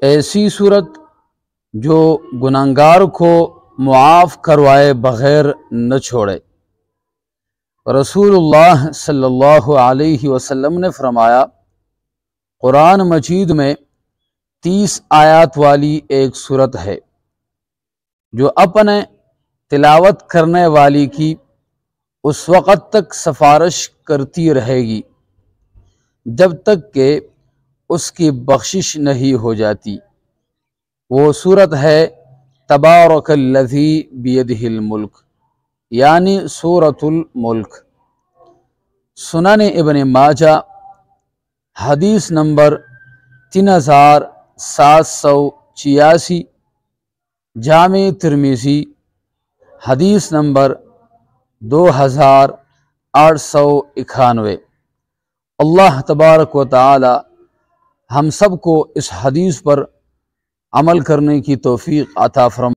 ایسی صورت جو گناہگار کو معاف کروائے بغیر نہ چھوڑے۔ رسول اللہ صلی اللہ علیہ وسلم نے فرمایا، قرآن مجید میں 30 آیات والی ایک صورت ہے جو اپنے تلاوت کرنے والی کی اس وقت تک سفارش کرتی رہے گی جب تک کہ اس کی بخشش نہیں ہو جاتی۔ وہ صورت ہے تبارک الذی بیدہ الملک، یعنی سورۃ الملک۔ سنن ابن ماجہ حدیث نمبر 3786، جامع ترمذی حدیث نمبر 2891۔ اللہ تبارک و تعالی ہم سب کو اس حدیث پر عمل کرنے کی توفیق عطا فرمائے۔